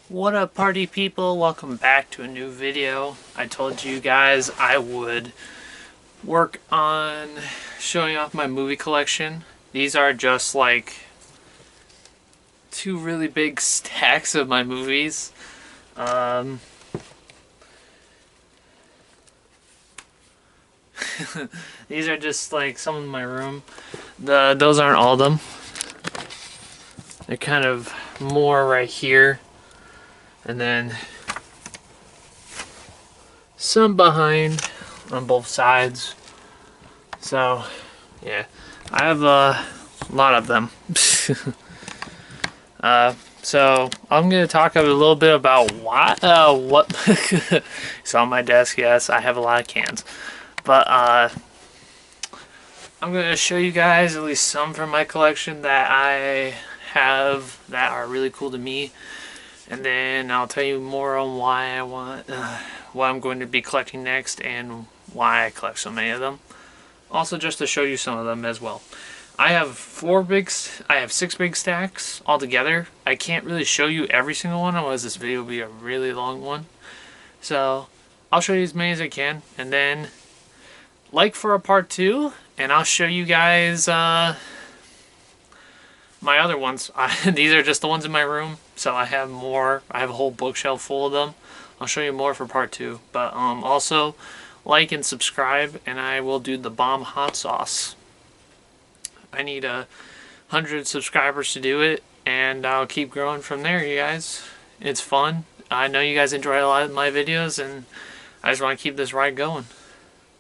What up, party people? Welcome back to a new video. I told you guys I would work on showing off my movie collection. These are just like two really big stacks of my movies. These are just like some in my room. Those aren't all of them. They're kind of more right here. And then some behind on both sides. So, yeah, I have a lot of them. So I'm gonna talk a little bit about what it's on my desk. Yes, I have a lot of cans, but I'm gonna show you guys at least some from my collection that I have that are really cool to me. And then I'll tell you more on why I want, what I'm going to be collecting next and why I collect so many of them. Also, just to show you some of them as well. I have six big stacks altogether. I can't really show you every single one, otherwise this video will be a really long one. So I'll show you as many as I can, and then like for a part 2, and I'll show you guys my other ones. These are just the ones in my room, so I have more. I have a whole bookshelf full of them. I'll show you more for part 2, but also like and subscribe, and I will do the bomb hot sauce. I need 100 subscribers to do it, and I'll keep growing from there, you guys. It's fun. I know you guys enjoy a lot of my videos, and I just want to keep this ride going.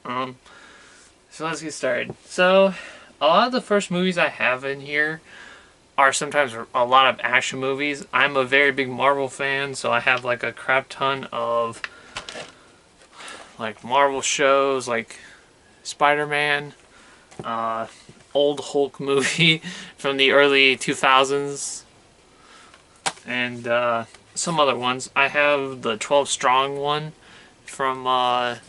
So let's get started. So a lot of the first movies I have in here are sometimes a lot of action movies. I'm a very big Marvel fan, so I have like a crap ton of like Marvel shows, like Spider-Man, old Hulk movie from the early 2000s, and some other ones. I have the 12 Strong one from the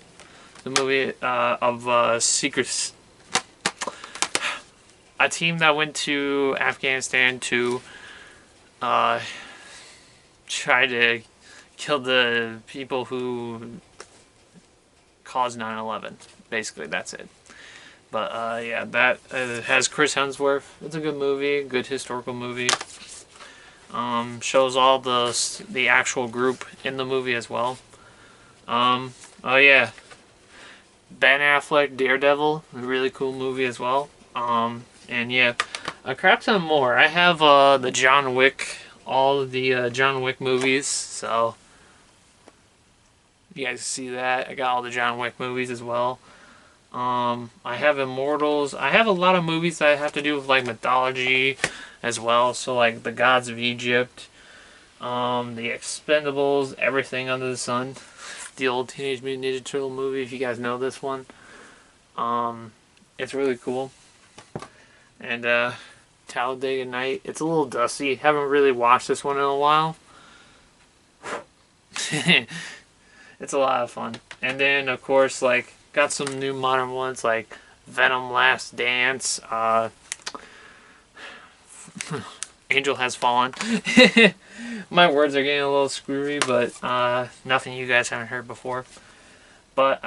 movie of Secret. A team that went to Afghanistan to try to kill the people who caused 9/11. Basically, that's it. But yeah, that has Chris Hemsworth. It's a good movie, good historical movie. Shows all the actual group in the movie as well. Oh yeah, Ben Affleck, Daredevil, a really cool movie as well. And yeah, a crap ton more. I have the John Wick, all of the John Wick movies, so you guys see that. I got all the John Wick movies as well. I have Immortals. I have a lot of movies that have to do with like mythology as well, so like the Gods of Egypt, the Expendables, everything under the sun. The old Teenage Mutant Ninja Turtle movie, if you guys know this one. It's really cool. And Talladega Night. It's a little dusty. Haven't really watched this one in a while. It's a lot of fun. And then of course, like, got some new modern ones like Venom: Last Dance. Angel Has Fallen. My words are getting a little screwy, but nothing you guys haven't heard before. But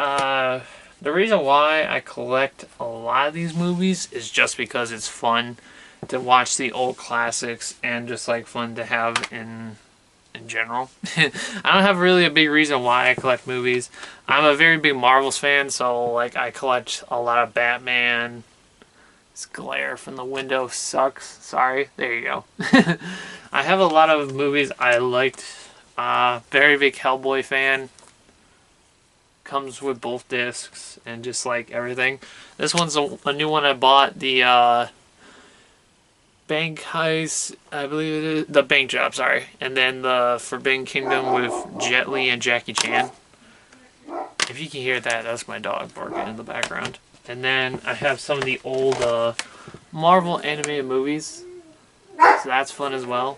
the reason why I collect a lot of these movies is just because it's fun to watch the old classics and just like fun to have in general. I don't have really a big reason why I collect movies. I'm a very big Marvels fan, so like I collect a lot of Batman. This glare from the window sucks. Sorry. There you go. I have a lot of movies I liked. Very big Hellboy fan. Comes with both discs and just like everything. This one's a new one I bought. The Bank Heist, I believe it is. The Bank Job, sorry. And then the Forbidden Kingdom with Jet Li and Jackie Chan. If you can hear that, that's my dog barking in the background. And then I have some of the old Marvel animated movies, so that's fun as well.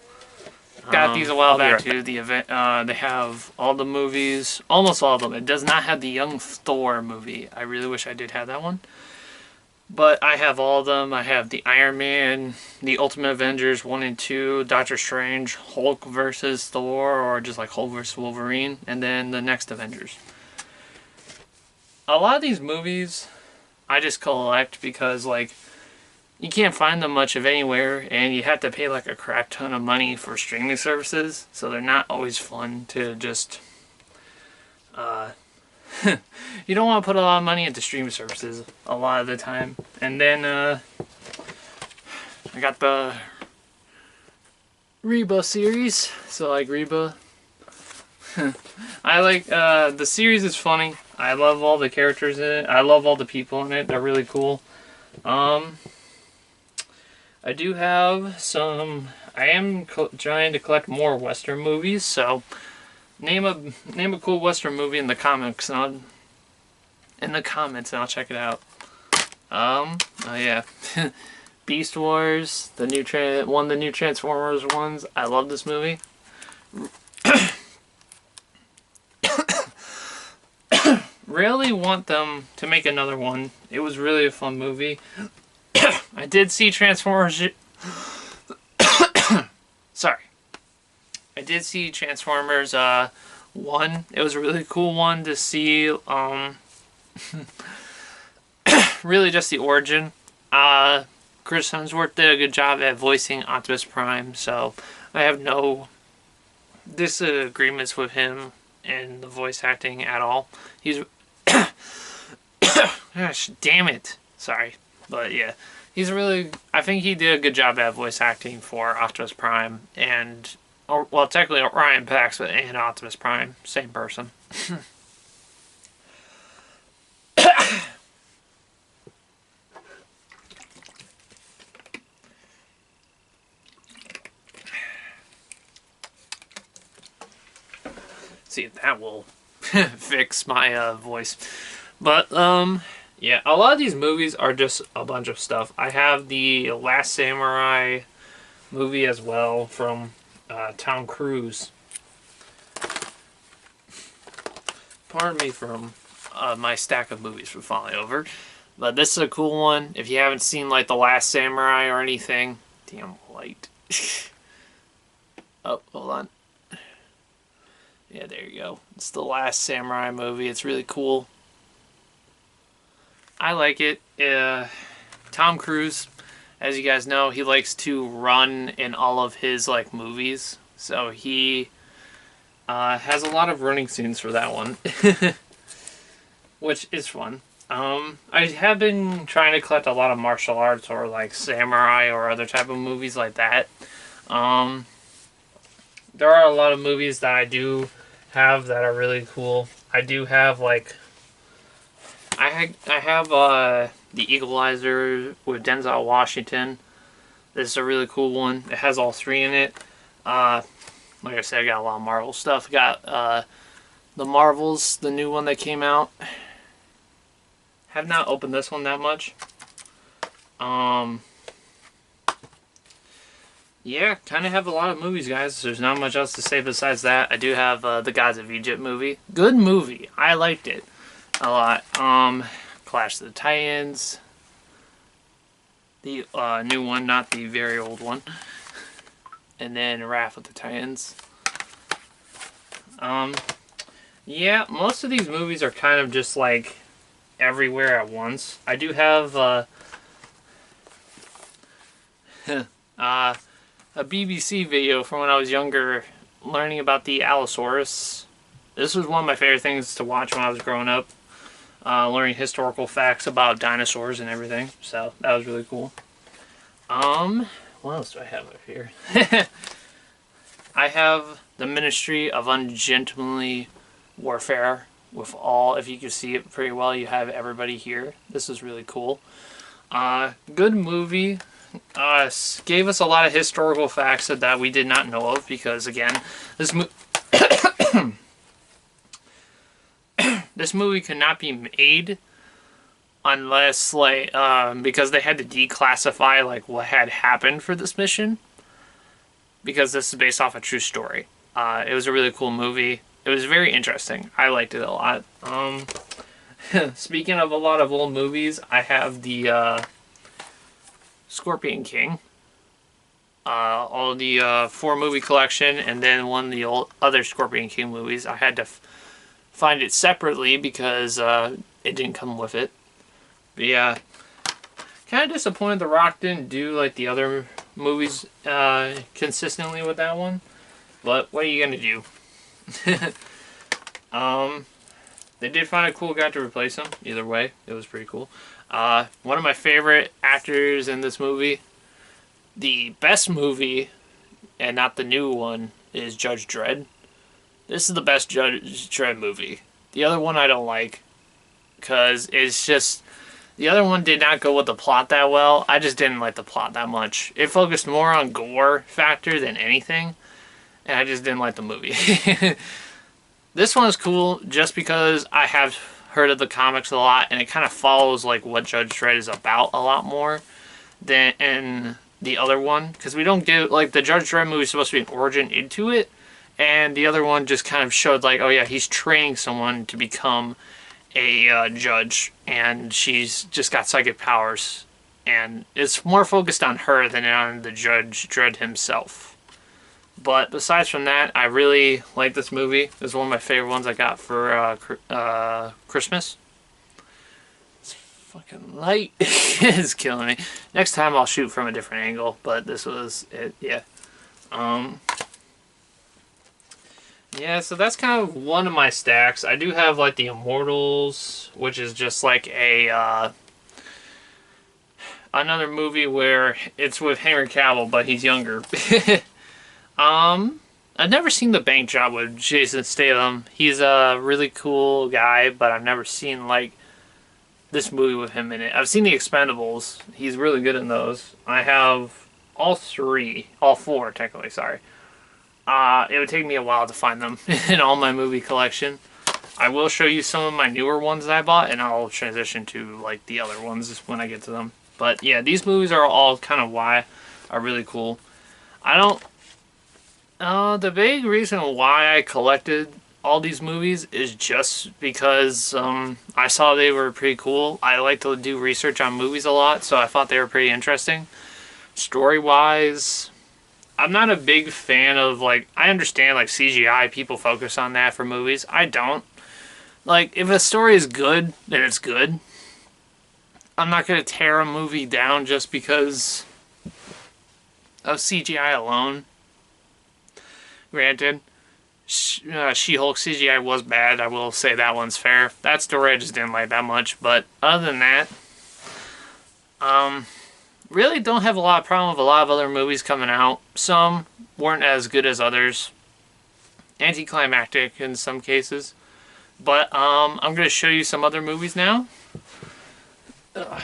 Got these a while back too. The event, they have all the movies, almost all of them. It does not have the Young Thor movie. I really wish I did have that one. But I have all of them. I have the Iron Man, the Ultimate Avengers 1 and 2, Doctor Strange, Hulk versus Thor, or just like Hulk versus Wolverine, and then the next Avengers. A lot of these movies I just collect because, like, you can't find them much of anywhere, and you have to pay like a crap ton of money for streaming services, so they're not always fun to just. You don't want to put a lot of money into streaming services a lot of the time. And then I got the Reba series, so like Reba. I like the series is funny. I love all the characters in it. I love all the people in it. They're really cool. I do have some. I am trying to collect more Western movies. So name a cool Western movie in the comments, and I'll check it out. Oh yeah, Beast Wars, the new one of the new Transformers ones. I love this movie. Really want them to make another one. It was really a fun movie. I did see Transformers. Sorry. I did see Transformers 1. It was a really cool one to see. Really just the origin. Chris Hemsworth did a good job at voicing Optimus Prime, so I have no disagreements with him in the voice acting at all. He's gosh, damn it. Sorry. But yeah, I think he did a good job at voice acting for Optimus Prime and, well, technically Ryan Pax and Optimus Prime, same person. See if that will fix my voice. But yeah, a lot of these movies are just a bunch of stuff. I have the Last Samurai movie as well from Tom Cruise. Pardon me from my stack of movies from falling over, but this is a cool one. If you haven't seen like The Last Samurai or anything, damn light. Oh, hold on. Yeah, there you go. It's the Last Samurai movie. It's really cool. I like it. Tom Cruise, as you guys know, he likes to run in all of his like movies. So he has a lot of running scenes for that one, which is fun. I have been trying to collect a lot of martial arts or like samurai or other type of movies like that. There are a lot of movies that I do have that are really cool. I do have like I have The Equalizer with Denzel Washington. This is a really cool one. It has all three in it. Like I said, I got a lot of Marvel stuff. Got the Marvels, the new one that came out. Have not opened this one that much. Yeah, kind of have a lot of movies, guys. There's not much else to say besides that. I do have the Gods of Egypt movie. Good movie. I liked it a lot. Clash of the Titans. The new one, not the very old one. And then Wrath of the Titans. Yeah, most of these movies are kind of just like everywhere at once. I do have a BBC video from when I was younger, learning about the Allosaurus. This was one of my favorite things to watch when I was growing up, learning historical facts about dinosaurs and everything. So that was really cool. What else do I have up here? I have the Ministry of Ungentlemanly Warfare with all, if you can see it pretty well, you have everybody here. This is really cool. Good movie. Gave us a lot of historical facts that we did not know of, because again, this movie could not be made unless like because they had to declassify like what had happened for this mission, because this is based off a true story. It was a really cool movie. It was very interesting. I liked it a lot. Speaking of a lot of old movies, I have the Scorpion King. All the 4-movie collection, and then one of the other Scorpion King movies. I had to find it separately because it didn't come with it. But yeah, kind of disappointed The Rock didn't do like the other movies consistently with that one. But what are you gonna do? They did find a cool guy to replace him. Either way, it was pretty cool. One of my favorite actors in this movie, the best movie, and not the new one, is Judge Dredd. This is the best Judge Dredd movie. The other one I don't like, because it's just... The other one did not go with the plot that well. I just didn't like the plot that much. It focused more on gore factor than anything, and I just didn't like the movie. This one is cool just because I have heard of the comics a lot, and it kind of follows like what Judge Dredd is about a lot more than in the other one. Because we don't get, like, the Judge Dredd movie is supposed to be an origin into it, and the other one just kind of showed like, oh yeah, he's training someone to become a judge, and she's just got psychic powers, and it's more focused on her than on the Judge Dredd himself. But besides from that, I really like this movie. This is one of my favorite ones I got for Christmas. It's fucking light. It's killing me. Next time I'll shoot from a different angle, but this was it. Yeah. Yeah, so that's kind of one of my stacks. I do have like the Immortals, which is just like a another movie where it's with Henry Cavill, but he's younger. I've never seen The Bank Job with Jason Statham. He's a really cool guy, but I've never seen like this movie with him in it. I've seen The Expendables. He's really good in those. I have all four technically, sorry. It would take me a while to find them in all my movie collection. I will show you some of my newer ones that I bought, and I'll transition to like the other ones when I get to them. But yeah, these movies are all kind of why are really cool. The big reason why I collected all these movies is just because I saw they were pretty cool. I like to do research on movies a lot, so I thought they were pretty interesting. Story-wise, I'm not a big fan of, like, I understand, like, CGI, people focus on that for movies. I don't. Like, if a story is good, then it's good. I'm not going to tear a movie down just because of CGI alone. Granted, She-Hulk CGI was bad. I will say that one's fair. That story I just didn't like that much. But other than that, really don't have a lot of problem with a lot of other movies coming out. Some weren't as good as others. Anticlimactic in some cases. But I'm going to show you some other movies now. A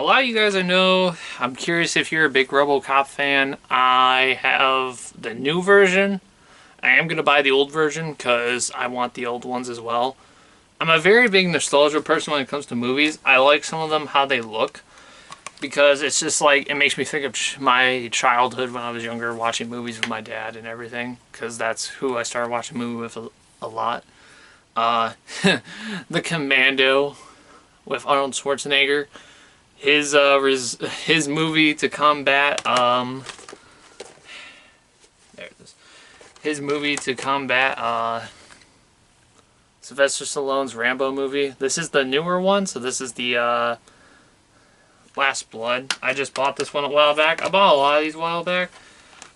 lot of you guys I know, I'm curious if you're a big RoboCop fan. I have the new version. I am going to buy the old version because I want the old ones as well. I'm a very big nostalgia person when it comes to movies. I like some of them, how they look. Because it's just like, it makes me think of my childhood when I was younger, watching movies with my dad and everything. Because that's who I started watching movies with a lot. The Commando with Arnold Schwarzenegger. His movie to combat there it is. His movie to combat Sylvester Stallone's Rambo movie. This is the newer one, so this is the Last Blood. I just bought this one a while back. I bought a lot of these a while back.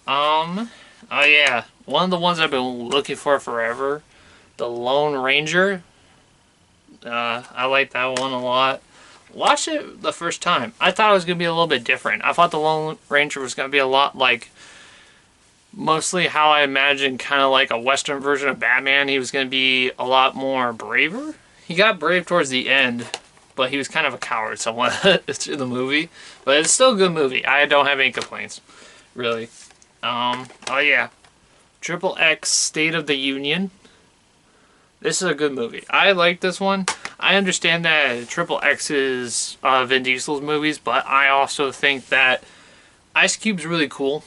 Oh yeah, one of the ones I've been looking for forever, The Lone Ranger. I like that one a lot. Watched it the first time. I thought it was going to be a little bit different. I thought The Lone Ranger was going to be a lot like, mostly how I imagined kind of like a Western version of Batman. He was going to be a lot more braver. He got brave towards the end, but he was kind of a coward somewhat through the movie. But it's still a good movie. I don't have any complaints, really. Oh yeah. Triple X State of the Union. This is a good movie. I like this one. I understand that Triple X is Vin Diesel's movies, but I also think that Ice Cube's really cool.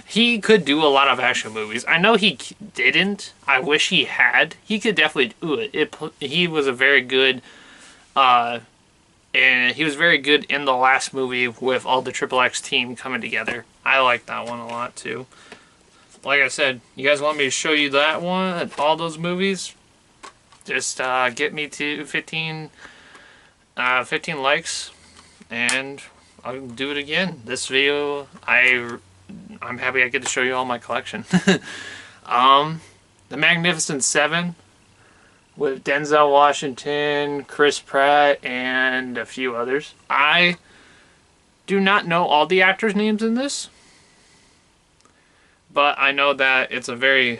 He could do a lot of action movies. I know he didn't. I wish he had. He could definitely do it. He was a very good, and he was very good in the last movie with all the Triple X team coming together. I like that one a lot too. Like I said, you guys want me to show you that one, all those movies? Just get me to 15 likes, and I'll do it again. This video, I'm happy I get to show you all my collection. The Magnificent Seven with Denzel Washington, Chris Pratt, and a few others. I do not know all the actors' names in this, but I know that it's a very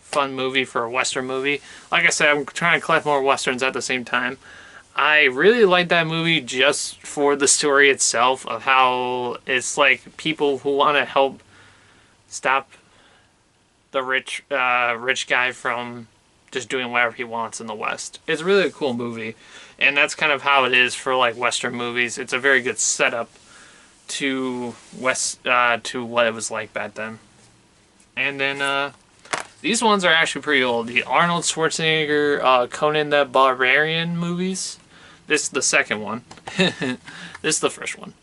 fun movie for a Western movie. Like I said, I'm trying to collect more Westerns at the same time. I really like that movie just for the story itself of how it's like people who want to help stop the rich guy from just doing whatever he wants in the West. It's really a cool movie, and that's kind of how it is for like Western movies. It's a very good setup to to what it was like back then. And then these ones are actually pretty old. The Arnold Schwarzenegger Conan the Barbarian movies. This is the second one. This is the first one.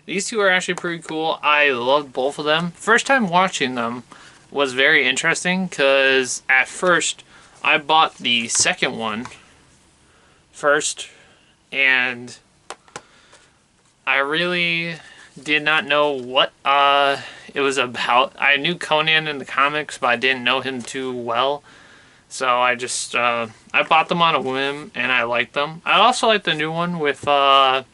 These two are actually pretty cool. I loved both of them. First time watching them was very interesting because at first I bought the second one first, and I really did not know what it was about. I knew Conan in the comics, but I didn't know him too well. So I just, I bought them on a whim, and I liked them. I also like the new one with, what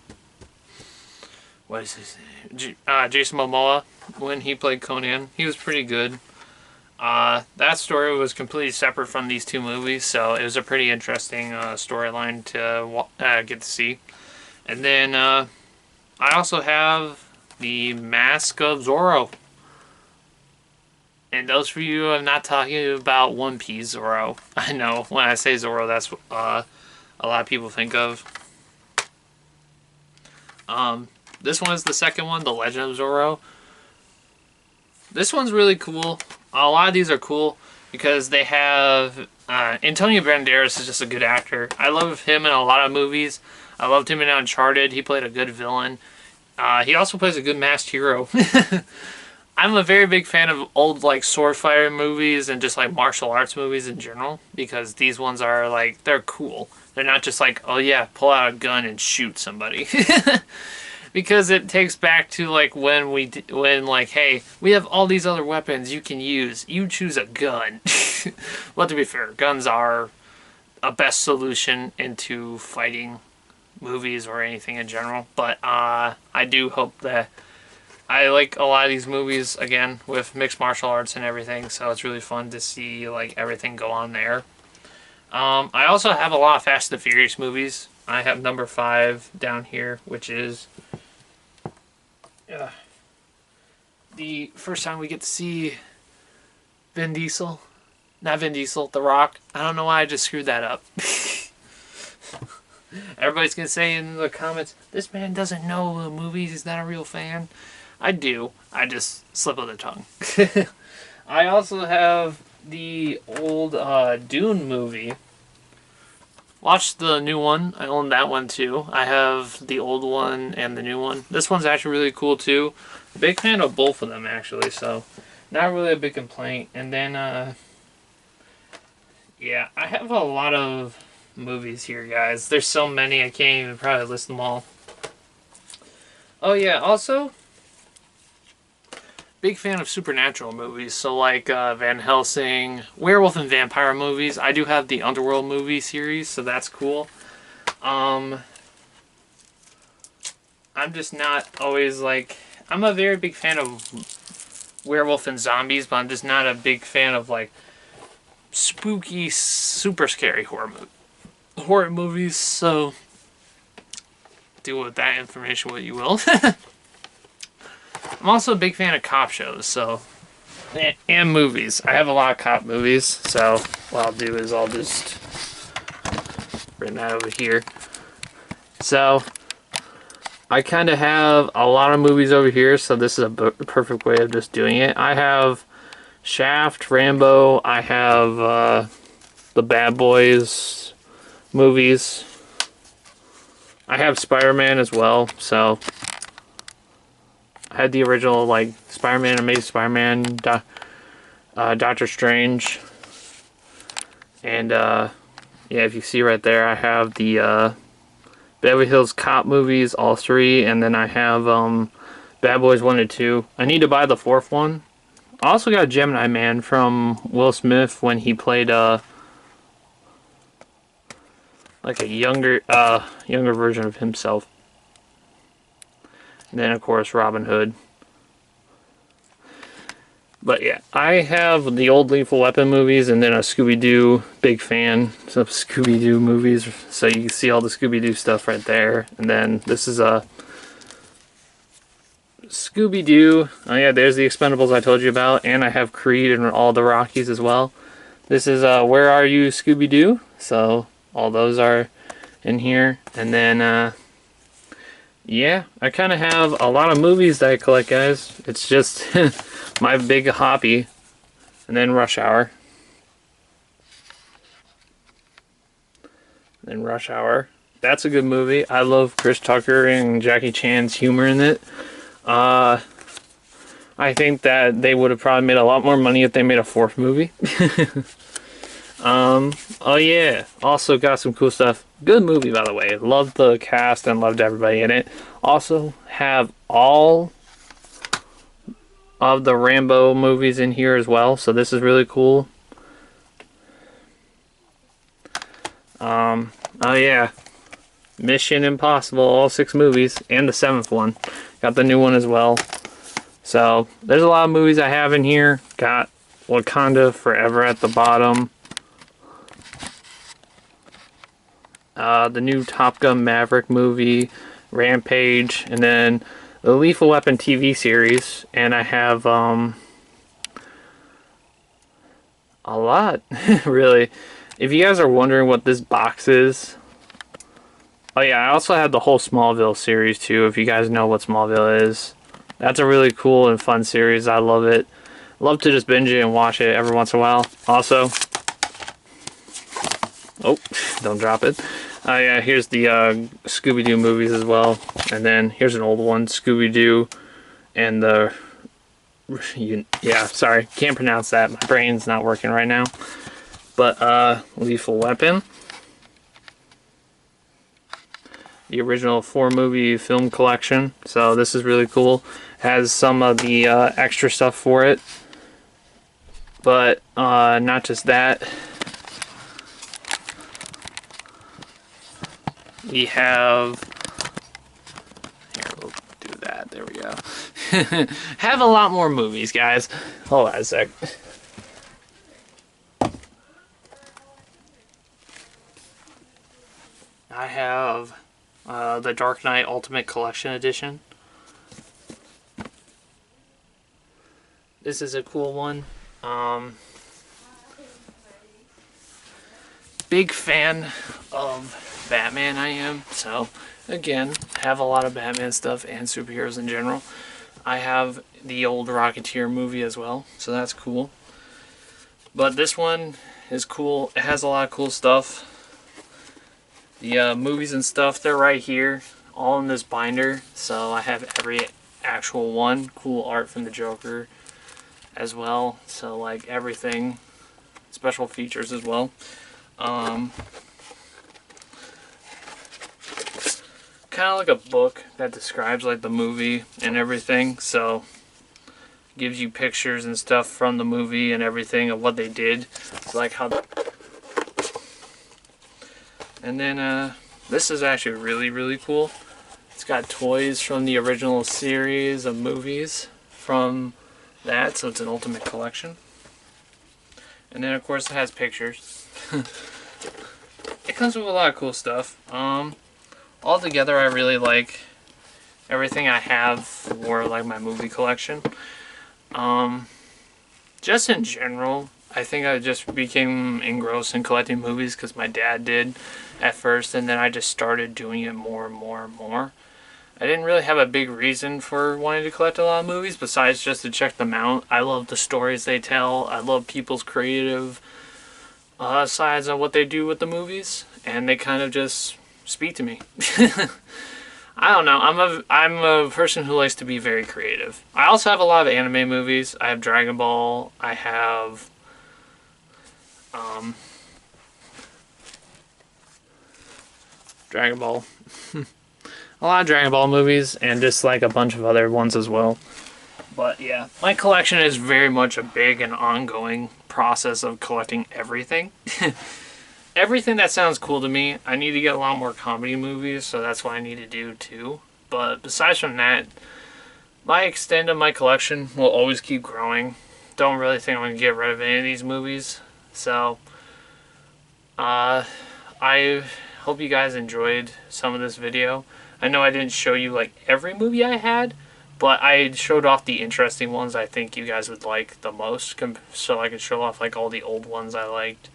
is his name? Jason Momoa, when he played Conan. He was pretty good. That story was completely separate from these two movies, so it was a pretty interesting storyline to get to see. And then I also have the Mask of Zorro. And those for you, I'm not talking about One Piece Zorro. I know when I say Zorro, that's what a lot of people think of. This one is the second one, The Legend of Zorro. This one's really cool. A lot of these are cool because they have Antonio Banderas is just a good actor. I love him in a lot of movies. I loved him in Uncharted. He played a good villain. He also plays a good masked hero. I'm a very big fan of old like sword fighter movies and just like martial arts movies in general, because these ones are like, they're cool. They're not just like, oh yeah, pull out a gun and shoot somebody. Because it takes back to like when like, hey, we have all these other weapons you can use. You choose a gun. Well, to be fair, guns are a best solution into fighting movies or anything in general. But I do hope that I like a lot of these movies, again, with mixed martial arts and everything, so it's really fun to see like everything go on there. I also have a lot of Fast and the Furious movies. I have number 5 down here, which is the first time we get to see Vin Diesel. Not Vin Diesel, The Rock. I don't know why I just screwed that up. Everybody's going to say in the comments, this man doesn't know the movies, he's not a real fan. I do. I just slip of the tongue. I also have the old Dune movie. Watched the new one. I own that one too. I have the old one and the new one. This one's actually really cool too. Big fan of both of them actually, so not really a big complaint. And then, yeah, I have a lot of movies here, guys. There's so many, I can't even probably list them all. Oh yeah, also big fan of supernatural movies, so like Van Helsing, werewolf and vampire movies. I do have the Underworld movie series, so that's cool. I'm just not always like, I'm a very big fan of werewolf and zombies, but I'm just not a big fan of like spooky, super scary horror movies, so do with that information what you will. I'm also a big fan of cop shows, so, and movies. I have a lot of cop movies, so what I'll do is I'll just written out over here. So I kind of have a lot of movies over here, so this is a perfect way of just doing it. I have Shaft, Rambo, I have the Bad Boys movies. I have Spider-Man as well, so I had the original, like, Spider-Man, Amazing Spider-Man, Doctor Strange, and yeah, if you see right there, I have the Beverly Hills Cop movies, all three, and then I have Bad Boys 1 and 2. I need to buy the fourth one. I also got Gemini Man from Will Smith when he played like a younger version of himself. And then of course Robin Hood. But yeah, I have the old Lethal Weapon movies and then a Scooby-Doo, big fan of Scooby-Doo movies. So you can see all the Scooby-Doo stuff right there. And then this is a Scooby-Doo. Oh yeah, there's the Expendables I told you about. And I have Creed and all the Rockies as well. This is Where Are You, Scooby-Doo? So all those are in here. And then yeah, I kind of have a lot of movies that I collect, guys. It's just my big hobby. And then Rush Hour. Then Rush Hour. That's a good movie. I love Chris Tucker and Jackie Chan's humor in it. I think that they would have probably made a lot more money if they made a fourth movie. Oh yeah, also got some cool stuff. Good movie, by the way. Loved the cast and loved everybody in it. Also have all of the Rambo movies in here as well, so this is really cool. Oh yeah, Mission Impossible, all 6 movies, and the 7th one. Got the new one as well. So there's a lot of movies I have in here. Got Wakanda Forever at the bottom. The new Top Gun Maverick movie, Rampage, and then the Lethal Weapon TV series. And I have a lot, really. If you guys are wondering what this box is, oh yeah, I also have the whole Smallville series too, if you guys know what Smallville is. That's a really cool and fun series. I love it. Love to just binge it and watch it every once in a while. Also, oh, don't drop it. Yeah, here's the Scooby-Doo movies as well. And then here's an old one, Scooby-Doo and the... yeah, sorry, can't pronounce that. My brain's not working right now. But Lethal Weapon. The original 4-movie film collection. So this is really cool. Has some of the extra stuff for it. But not just that. We have... Here, we'll do that. There we go. Have a lot more movies, guys. Hold on a sec. I have the Dark Knight Ultimate Collection Edition. This is a cool one. Big fan of Batman I am, so again, have a lot of Batman stuff and superheroes in general. I have the old Rocketeer movie as well, so that's cool. But this one is cool. It has a lot of cool stuff. The movies and stuff, they're right here, all in this binder. So I have every actual one. Cool art from the Joker as well. So like everything, special features as well. Kind of like a book that describes like the movie and everything. So gives you pictures and stuff from the movie and everything of what they did. Like how. And then this is actually really, really cool. It's got toys from the original series of movies from that, so it's an ultimate collection. And then of course it has pictures. It comes with a lot of cool stuff. Altogether I really like everything I have for like my movie collection. Just in general, I think I just became engrossed in collecting movies because my dad did at first, and then I just started doing it more and more and more. I didn't really have a big reason for wanting to collect a lot of movies besides just to check them out. I love the stories they tell. I love people's creative sides on what they do with the movies, and they kind of just speak to me. I don't know. I'm a person who likes to be very creative. I also have a lot of anime movies. I have Dragon Ball. I have Dragon Ball. A lot of Dragon Ball movies and just like a bunch of other ones as well. But yeah, my collection is very much a big and ongoing process of collecting everything. Everything that sounds cool to me. I need to get a lot more comedy movies, so that's what I need to do too. But besides from that, my extent of my collection will always keep growing. Don't really think I'm going to get rid of any of these movies. So, I hope you guys enjoyed some of this video. I know I didn't show you like every movie I had, but I showed off the interesting ones I think you guys would like the most, so I could show off like all the old ones I liked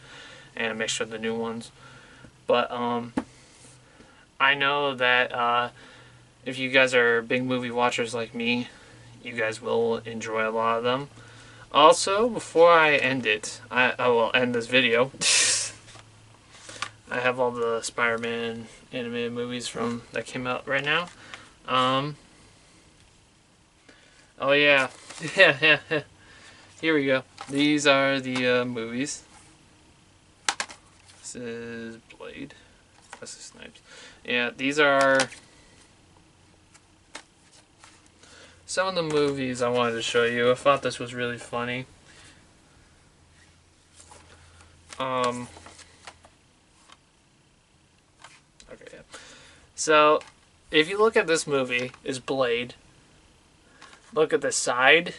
and mix with the new ones. But I know that if you guys are big movie watchers like me, you guys will enjoy a lot of them. Also, before I end it, I will end this video. I have all the Spider-Man animated movies that came out right now. Oh yeah, yeah. Here we go. These are the movies. This is Blade. Wesley Snipes. Yeah, these are some of the movies I wanted to show you. I thought this was really funny. Okay, yeah. So, if you look at this movie, is Blade. Look at the side.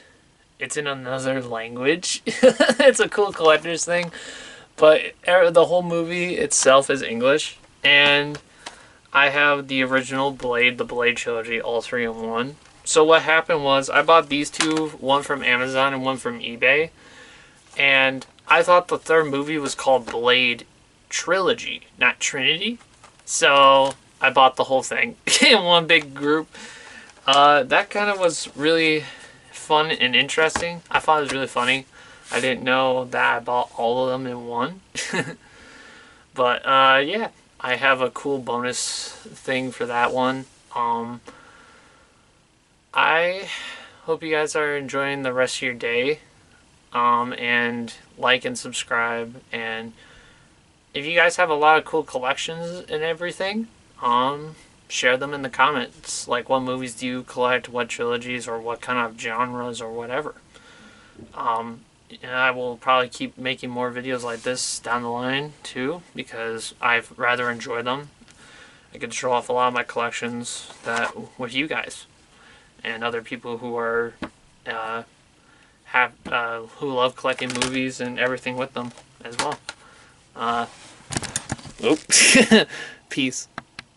It's in another language. It's a cool collector's thing. But the whole movie itself is English. And I have the original Blade, the Blade trilogy, all three in one. So what happened was I bought these two, one from Amazon and one from eBay. And I thought the third movie was called Blade Trilogy, not Trinity. So I bought the whole thing in one big group. That kind of was really fun and interesting. I thought it was really funny. I didn't know that I bought all of them in one. But yeah, I have a cool bonus thing for that one. I hope you guys are enjoying the rest of your day. And like and subscribe. And if you guys have a lot of cool collections and everything, share them in the comments. Like, what movies do you collect, what trilogies, or what kind of genres, or whatever. And I will probably keep making more videos like this down the line too, because I've rather enjoyed them. I get to show off a lot of my collections with you guys and other people who are who love collecting movies and everything with them as well. Peace.